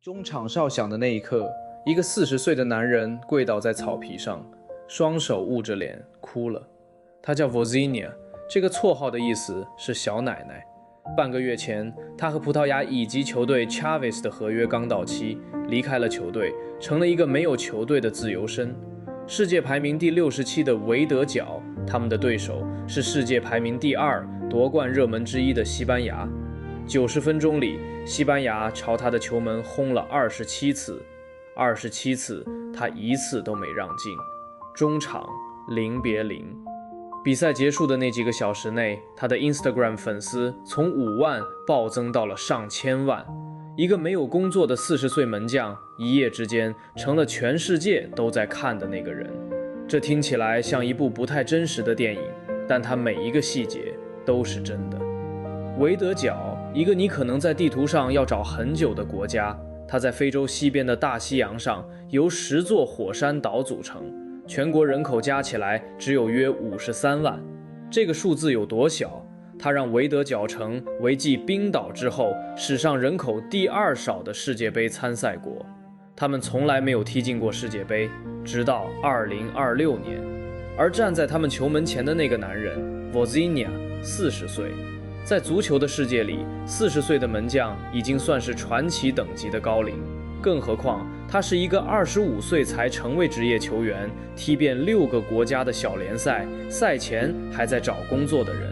中场哨响的那一刻，一个40岁的男人跪倒在草皮上，双手捂着脸哭了。他叫 Vozinha， 这个绰号的意思是小奶奶。半个月前，他和葡萄牙乙级球队 Chaves 的合约刚到期，离开了球队，成了一个没有球队的自由身。世界排名第67的维德角，他们的对手是世界排名第2、夺冠热门之一的西班牙。90分钟里，西班牙朝他的球门轰了27次，27次他一次都没让进。中场0-0。比赛结束的那几个小时内，他的 Instagram 粉丝从5万暴增到了上千万。一个没有工作的40岁门将，一夜之间成了全世界都在看的那个人。这听起来像一部不太真实的电影，但它每一个细节都是真的。维德角，一个你可能在地图上要找很久的国家，它在非洲西边的大西洋上，由10座火山岛组成，全国人口加起来只有约53万。这个数字有多小？它让维德角城为继冰岛之后，史上人口第2少的世界杯参赛国。他们从来没有踢进过世界杯，直到2026年。而站在他们球门前的那个男人 Vozinha 40岁。在足球的世界里，40岁的门将已经算是传奇等级的高龄，更何况他是一个25岁才成为职业球员，踢遍6个国家的小联赛，赛前还在找工作的人。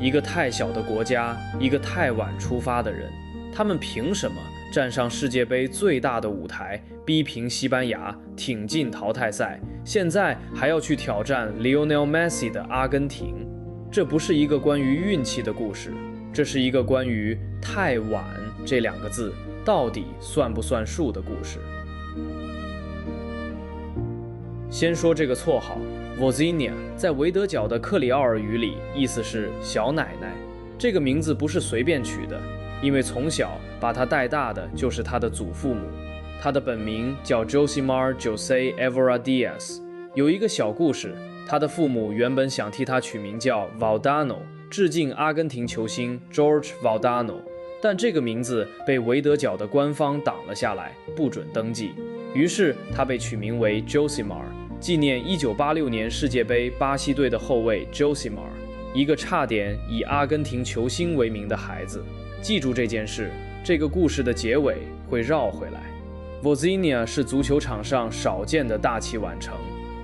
一个太小的国家，一个太晚出发的人，他们凭什么站上世界杯最大的舞台，逼平西班牙，挺进淘汰赛，现在还要去挑战 Lionel Messi 的阿根廷？这不是一个关于运气的故事，这是一个关于太晚这2个字到底算不算数的故事。先说这个绰号 Vozinha， 在维德角的克里奥尔语里意思是小奶奶。这个名字不是随便取的，因为从小把他带大的就是他的祖父母。他的本名叫 Josimar José Évora Dias。 有一个小故事，他的父母原本想替他取名叫 Valdano， 致敬阿根廷球星 Jorge Valdano， 但这个名字被维德角的官方挡了下来，不准登记。于是他被取名为 Josimar， 纪念1986年世界杯巴西队的后卫 Josimar， 一个差点以阿根廷球星为名的孩子。记住这件事，这个故事的结尾会绕回来。Vozinha 是足球场上少见的大器晚成，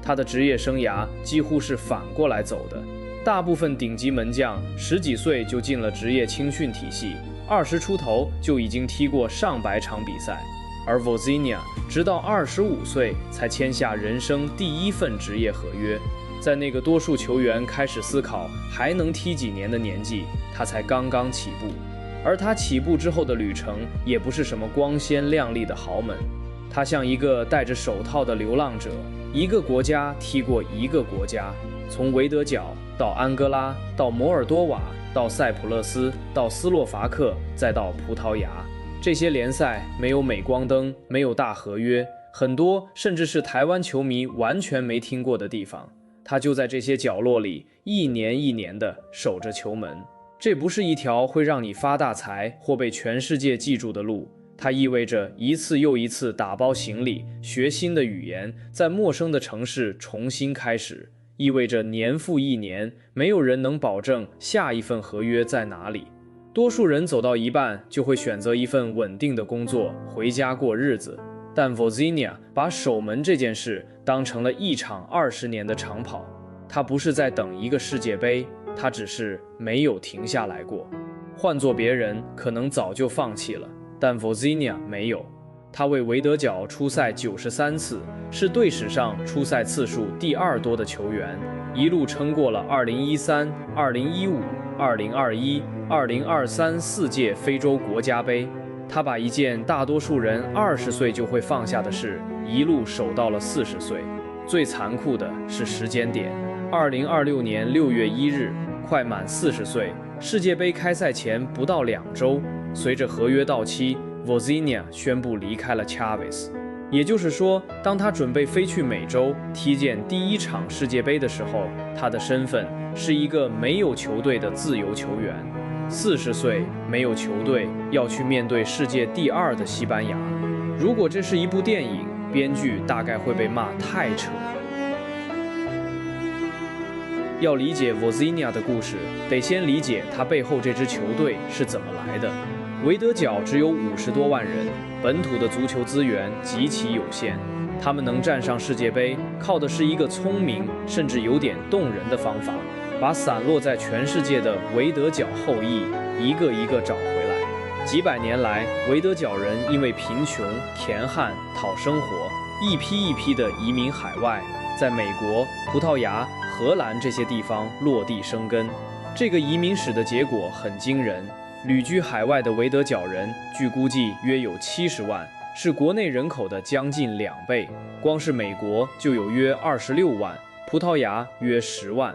他的职业生涯几乎是反过来走的。大部分顶级门将10几岁就进了职业青训体系，20出头就已经踢过上百场比赛，而 Vozinha 直到25岁才签下人生第1份职业合约。在那个多数球员开始思考还能踢几年的年纪，他才刚刚起步。而他起步之后的旅程也不是什么光鲜亮丽的豪门，他像一个戴着手套的流浪者，一个国家踢过一个国家，从维德角到安哥拉，到摩尔多瓦，到塞浦路斯，到斯洛伐克，再到葡萄牙。这些联赛没有镁光灯，没有大合约，很多甚至是台湾球迷完全没听过的地方，他就在这些角落里一年一年地守着球门。这不是一条会让你发大财或被全世界记住的路，它意味着一次又一次打包行李，学新的语言，在陌生的城市重新开始，意味着年复一年，没有人能保证下一份合约在哪里。多数人走到一半就会选择一份稳定的工作，回家过日子。但 Vozinha 把守门这件事当成了一场20年的长跑，他不是在等一个世界杯，他只是没有停下来过。换做别人可能早就放弃了，但 Vozinha 没有。他为维德角出赛93次，是队史上出赛次数第2多的球员，一路撑过了2013、2015、2021、2023 4届非洲国家杯。他把一件大多数人20岁就会放下的事，一路守到了40岁。最残酷的是时间点，2026年6月1日，快满40岁，世界杯开赛前不到2周，随着合约到期， Vozinha 宣布离开了 Chaves。 也就是说，当他准备飞去美洲踢溅第1场世界杯的时候，他的身份是一个没有球队的自由球员。40岁没有球队，要去面对世界第2的西班牙。如果这是一部电影，编剧大概会被骂太扯了。要理解 Wozniak 的故事，得先理解他背后这支球队是怎么来的。维德角只有50多万人，本土的足球资源极其有限，他们能站上世界杯，靠的是一个聪明甚至有点动人的方法，把散落在全世界的维德角后裔一个一个找回来。几百年来，维德角人因为贫穷、田旱、讨生活，一批一批的移民海外，在美国、葡萄牙、荷兰这些地方落地生根。这个移民史的结果很惊人，旅居海外的维德角人据估计约有70万，是国内人口的将近2倍。光是美国就有约26万，葡萄牙约10万。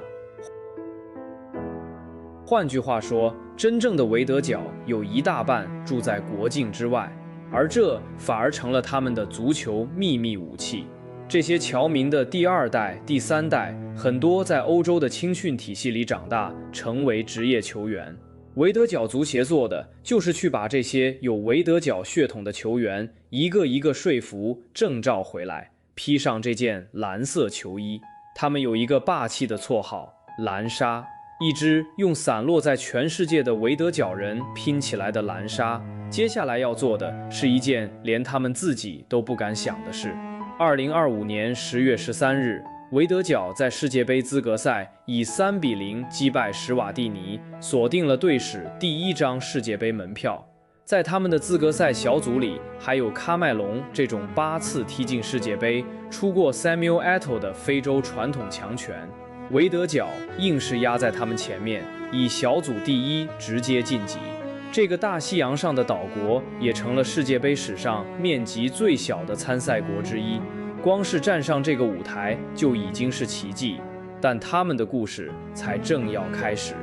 换句话说，真正的维德角有一大半住在国境之外，而这反而成了他们的足球秘密武器。这些侨民的第2代、第3代，很多在欧洲的青训体系里长大，成为职业球员。维德角足协做的就是去把这些有维德角血统的球员一个一个说服、证照回来，披上这件蓝色球衣。他们有一个霸气的绰号——蓝鲨，一支用散落在全世界的维德角人拼起来的蓝鲨。接下来要做的是一件连他们自己都不敢想的事。2025年10月13日，维德角在世界杯资格赛以3-0击败史瓦蒂尼，锁定了队史第1张世界杯门票。在他们的资格赛小组里，还有喀麦隆这种8次踢进世界杯、出过 Samuel Eto'o 的非洲传统强权。维德角硬是压在他们前面，以小组第1直接晋级。这个大西洋上的岛国也成了世界杯史上面积最小的参赛国之一。光是站上这个舞台就已经是奇迹，但他们的故事才正要开始。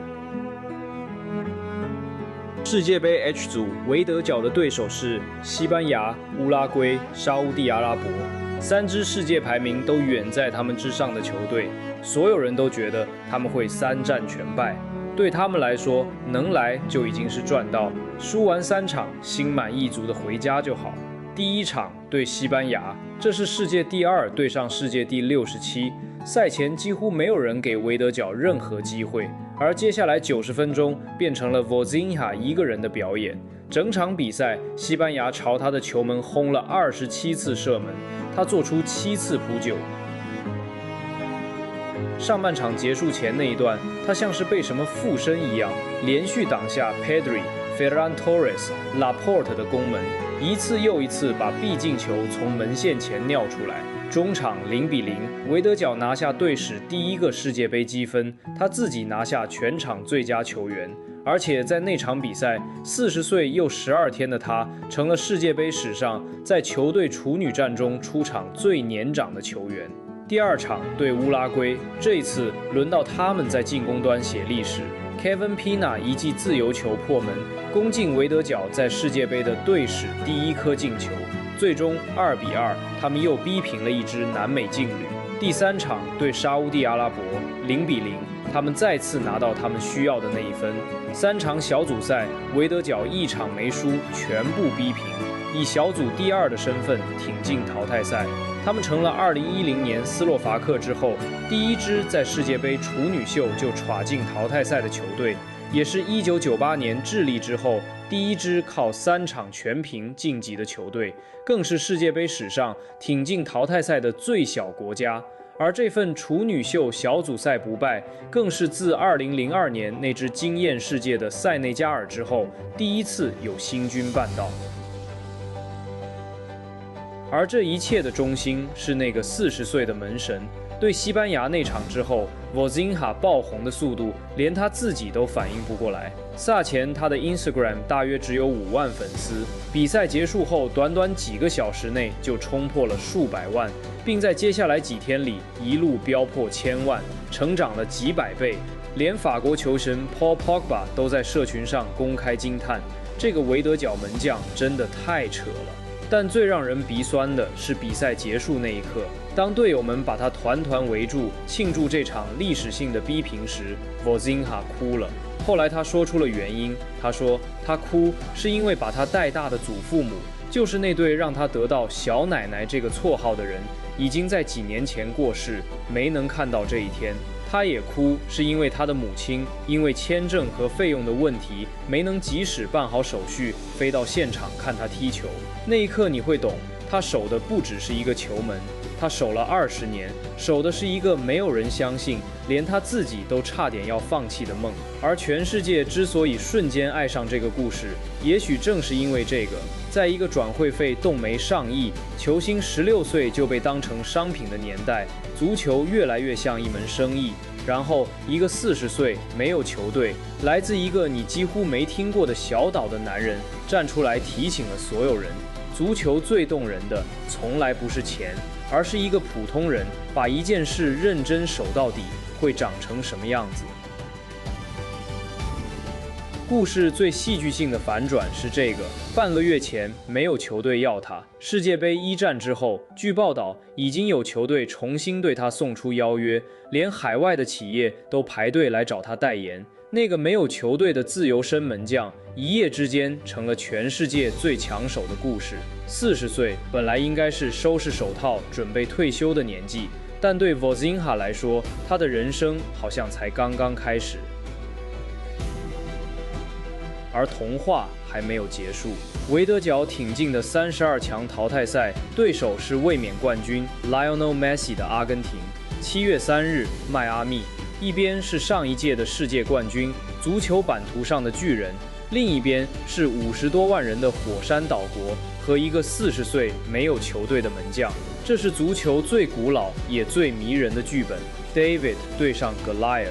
世界杯 H 组，维德角的对手是西班牙、乌拉圭、沙烏地阿拉伯，3支世界排名都远在他们之上的球队。所有人都觉得他们会3战全败，对他们来说，能来就已经是赚到，输完3场，心满意足的回家就好。第1场对西班牙，这是世界第2对上世界第67，赛前几乎没有人给维德角任何机会，而接下来90分钟变成了 Wozniak 一个人的表演。整场比赛，西班牙朝他的球门轰了27次射门，他做出7次扑救。上半场结束前那一段，他像是被什么附身一样，连续挡下 Pedri、Ferran Torres、Laporte 的攻门，一次又一次把必进球从门线前尿出来。中场0-0，维德角拿下队史第1个世界杯积分，他自己拿下全场最佳球员，而且在那场比赛，40岁又12天的他成了世界杯史上在球队处女战中出场最年长的球员。第2场对乌拉圭，这一次轮到他们在进攻端写历史。Kevin Pina 一记自由球破门，攻进维德角在世界杯的队史第1颗进球。最终2-2，他们又逼平了一支南美劲旅。第3场对沙烏地阿拉伯0-0，他们再次拿到他们需要的那一分。3场小组赛，维德角1场没输，全部逼平，以小组第2的身份挺进淘汰赛。他们成了2010年斯洛伐克之后第1支在世界杯处女秀就闯进淘汰赛的球队，也是1998年智利之后第1支靠3场全平晋级的球队，更是世界杯史上挺进淘汰赛的最小国家。而这份处女秀小组赛不败，更是自2002年那支惊艳世界的塞内加尔之后第1次有新军办到。而这一切的中心是那个40岁的门神。对西班牙那场之后，Wozniak爆红的速度连他自己都反应不过来。赛前他的 Instagram 大约只有5万粉丝，比赛结束后短短几个小时内就冲破了数百万，并在接下来几天里一路飙破1000万，成长了几百倍。连法国球神 Paul Pogba 都在社群上公开惊叹，这个维德角门将真的太扯了。但最让人鼻酸的是比赛结束那一刻，当队友们把他团团围住庆祝这场历史性的逼平时，Wozniak哭了。后来他说出了原因，他说他哭是因为把他带大的祖父母，就是那对让他得到小奶奶这个绰号的人，已经在几年前过世，没能看到这一天。他也哭是因为他的母亲因为签证和费用的问题，没能及时办好手续，飞到现场看他踢球。那一刻你会懂，他守的不只是一个球门，他守了20年，守的是一个没有人相信，连他自己都差点要放弃的梦。而全世界之所以瞬间爱上这个故事，也许正是因为这个。在一个转会费动辄上亿、球星16岁就被当成商品的年代，足球越来越像一门生意。然后，一个40岁没有球队，来自一个你几乎没听过的小岛的男人站出来提醒了所有人：足球最动人的从来不是钱，而是一个普通人把一件事认真守到底，会长成什么样子。故事最戏剧性的反转是这个：半个月前没有球队要他，世界杯1战之后，据报道已经有球队重新对他送出邀约，连海外的企业都排队来找他代言。那个没有球队的自由身门将，一夜之间成了全世界最抢手的故事。40岁本来应该是收拾手套准备退休的年纪，但对 Vozinha 来说，他的人生好像才刚刚开始。而童话还没有结束，维德角挺进的32强淘汰赛，对手是卫冕冠军 Lionel Messi 的阿根廷。7月3日，迈阿密，一边是上一届的世界冠军，足球版图上的巨人，另一边是50多万人的火山岛国和一个40岁没有球队的门将。这是足球最古老也最迷人的剧本 ，David 对上 Goliath。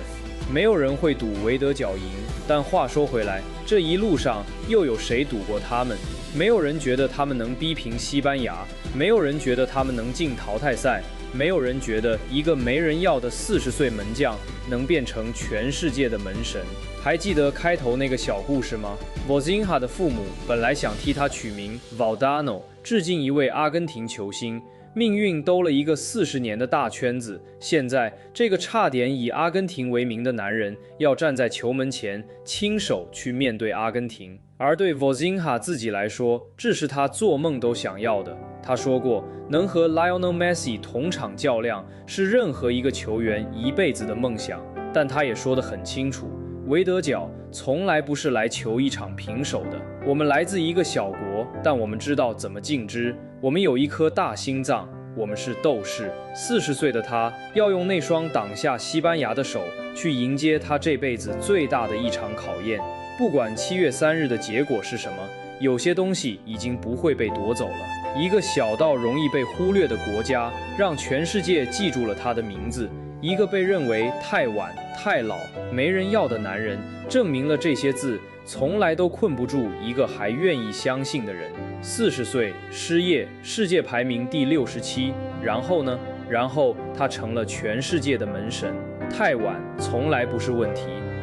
没有人会赌维德角赢，但话说回来，这一路上又有谁赌过他们？没有人觉得他们能逼平西班牙，没有人觉得他们能进淘汰赛，没有人觉得一个没人要的40岁门将能变成全世界的门神。还记得开头那个小故事吗？ Vozinha 的父母本来想替他取名 Valdano， 致敬一位阿根廷球星。命运兜了一个40年的大圈子，现在这个差点以阿根廷为名的男人要站在球门前，亲手去面对阿根廷。而对 Vozinha 自己来说，这是他做梦都想要的。他说过，能和 Lionel Messi 同场较量是任何一个球员一辈子的梦想。但他也说得很清楚，维德角从来不是来求一场平手的。我们来自一个小国，但我们知道怎么尽之。我们有一颗大心脏，我们是斗士。40岁的他要用那双挡下西班牙的手去迎接他这辈子最大的一场考验。不管7月3日的结果是什么，有些东西已经不会被夺走了。一个小到容易被忽略的国家，让全世界记住了他的名字。一个被认为太晚、太老、没人要的男人，证明了这些字从来都困不住一个还愿意相信的人。40岁失业，世界排名第67，然后呢？然后他成了全世界的门神。太晚从来不是问题，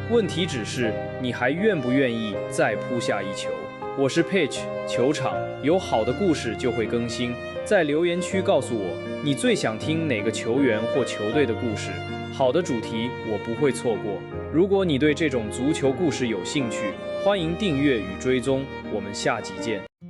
问题只是你还愿不愿意再扑下一球。我是 Pitch， 球场有好的故事就会更新，在留言区告诉我你最想听哪个球员或球队的故事，好的主题我不会错过。如果你对这种足球故事有兴趣，欢迎订阅与追踪，我们下集见。